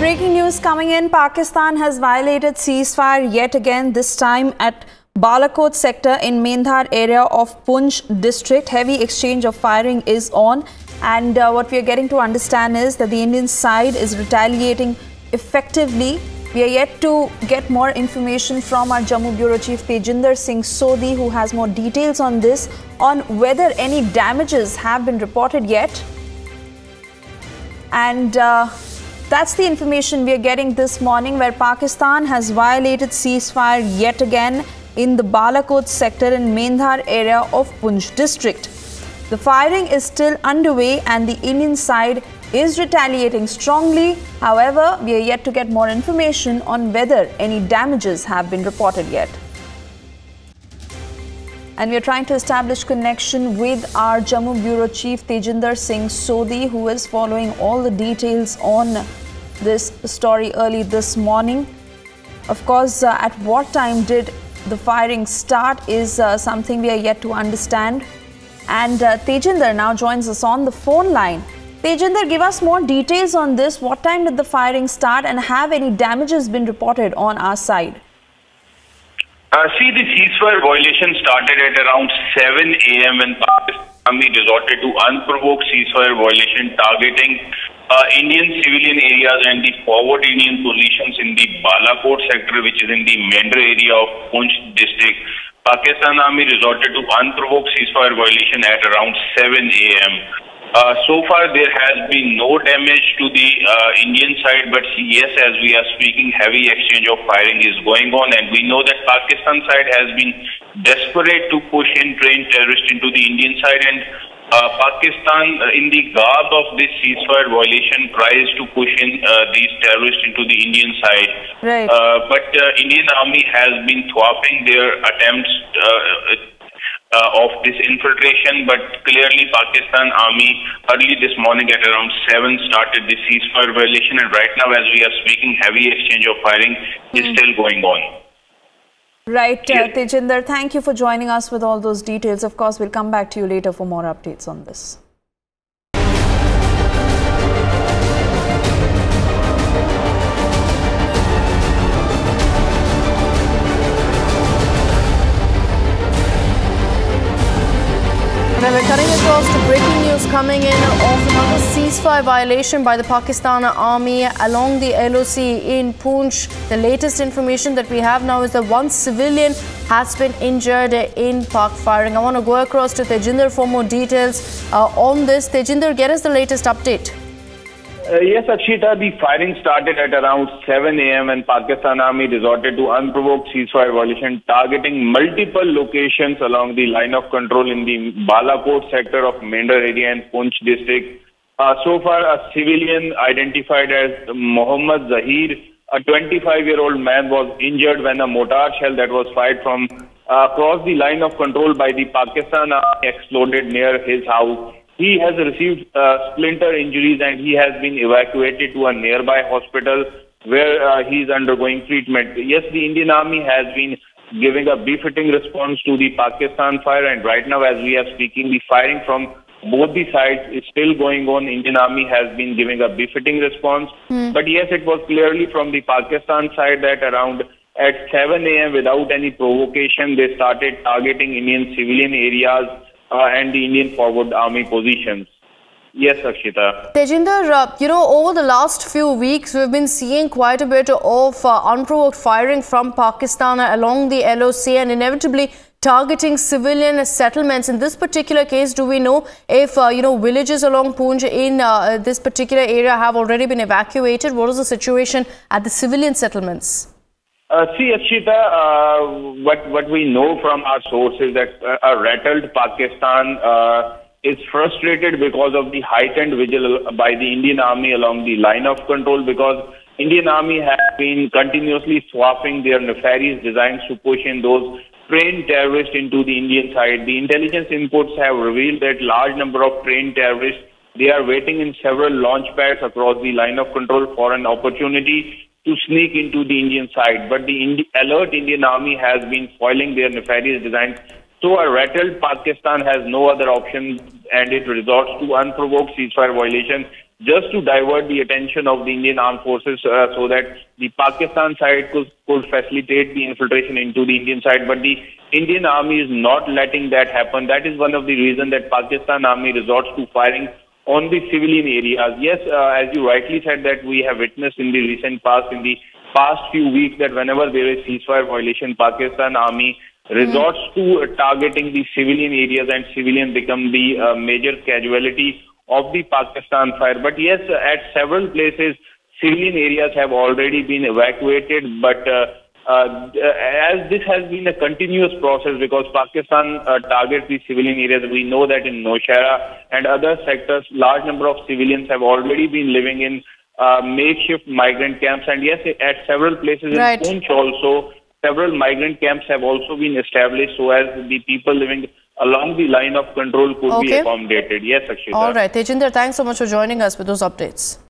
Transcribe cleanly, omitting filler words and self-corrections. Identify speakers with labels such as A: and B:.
A: Breaking news coming in. Pakistan has violated ceasefire yet again, this time at Balakot sector in Mendhar area of Poonch district. Heavy exchange of firing is on, and what we are getting to understand is that the Indian side is retaliating effectively. We are yet to get more information from our Jammu Bureau Chief Tejinder Singh Sodhi, who has more details on this, on whether any damages have been reported yet. And that's the information we are getting this morning, where Pakistan has violated ceasefire yet again in the Balakot sector in Mendhar area of Poonch district. The firing is still underway and the Indian side is retaliating strongly. However, we are yet to get more information on whether any damages have been reported yet. And we are trying to establish connection with our Jammu Bureau Chief Tejinder Singh Sodhi, who is following all the details on this story early this morning. Of course, at what time did the firing start is something we are yet to understand. And Tejinder now joins us on the phone line. Tejinder, give us more details on this. What time did the firing start, and have any damages been reported on our side?
B: The ceasefire violation started at around 7 a.m. when Pakistan Army resorted to unprovoked ceasefire violation targeting Indian civilian areas and the forward Indian positions in the Balakot sector, which is in the Mendhar area of Poonch district. Pakistan Army resorted to unprovoked ceasefire violation at around 7 a.m. So far, there has been no damage to the Indian side, but yes, as we are speaking, heavy exchange of firing is going on, and we know that Pakistan side has been desperate to push in trained terrorists into the Indian side, and Pakistan, in the garb of this ceasefire violation, tries to push in these terrorists into the Indian side.
A: Right.
B: But Indian Army has been thwarting their attempts of this infiltration, but clearly Pakistan Army early this morning at around 7 started the ceasefire violation, and right now as we are speaking, heavy exchange of firing is still going on.
A: Right,
B: Yes.
A: Tejinder, thank you for joining us with all those details. Of course, we'll come back to you later for more updates on this. Now we're cutting across to breaking news coming in of another ceasefire violation by the Pakistan Army along the LOC in Poonch. The latest information that we have now is that one civilian has been injured in Pak firing. I want to go across to Tejinder for more details on this. Tejinder, get us the latest update.
B: Yes, Akshita, the firing started at around 7 a.m. and Pakistan Army resorted to unprovoked ceasefire violation targeting multiple locations along the line of control in the Balakot sector of Mendhar area and Poonch district. So far, a civilian identified as Mohammad Zahir, a 25-year-old man, was injured when a mortar shell that was fired from across the line of control by the Pakistan Army exploded near his house. He has received splinter injuries and he has been evacuated to a nearby hospital where he is undergoing treatment. Yes, the Indian Army has been giving a befitting response to the Pakistan fire, and right now as we are speaking, the firing from both the sides is still going on. Indian Army has been giving a befitting response. But yes, it was clearly from the Pakistan side that around at 7 a.m. without any provocation, they started targeting Indian civilian areas and the Indian forward army positions. Yes, Akshita.
A: Tejinder, over the last few weeks, we've been seeing quite a bit of unprovoked firing from Pakistan along the LOC and inevitably targeting civilian settlements. In this particular case, do we know if, villages along Poonch in this particular area have already been evacuated? What is the situation at the civilian settlements?
B: Akshita, what we know from our sources that a rattled Pakistan is frustrated because of the heightened vigil by the Indian Army along the line of control, because Indian Army has been continuously swapping their nefarious designs to push in those trained terrorists into the Indian side. The intelligence inputs have revealed that large number of trained terrorists, they are waiting in several launch pads across the line of control for an opportunity to sneak into the Indian side. But the alert Indian Army has been foiling their nefarious designs. So a rattled Pakistan has no other option and it resorts to unprovoked ceasefire violation just to divert the attention of the Indian armed forces so that the Pakistan side could facilitate the infiltration into the Indian side. But the Indian army is not letting that happen. That is one of the reasons that Pakistan army resorts to firing on the civilian areas. Yes, as you rightly said, that we have witnessed in the recent past, in the past few weeks, that whenever there is ceasefire violation, Pakistan army resorts to targeting the civilian areas, and civilians become the major casualty of the Pakistan fire. But yes, at several places, civilian areas have already been evacuated. But as this has been a continuous process, because Pakistan targets the civilian areas, we know that in Nowshera and other sectors, large number of civilians have already been living in makeshift migrant camps. And yes, at several places in Poonch also, several migrant camps have also been established so as the people living along the line of control could be accommodated. Yes, Akshita.
A: All right, Tejinder, thanks so much for joining us with those updates.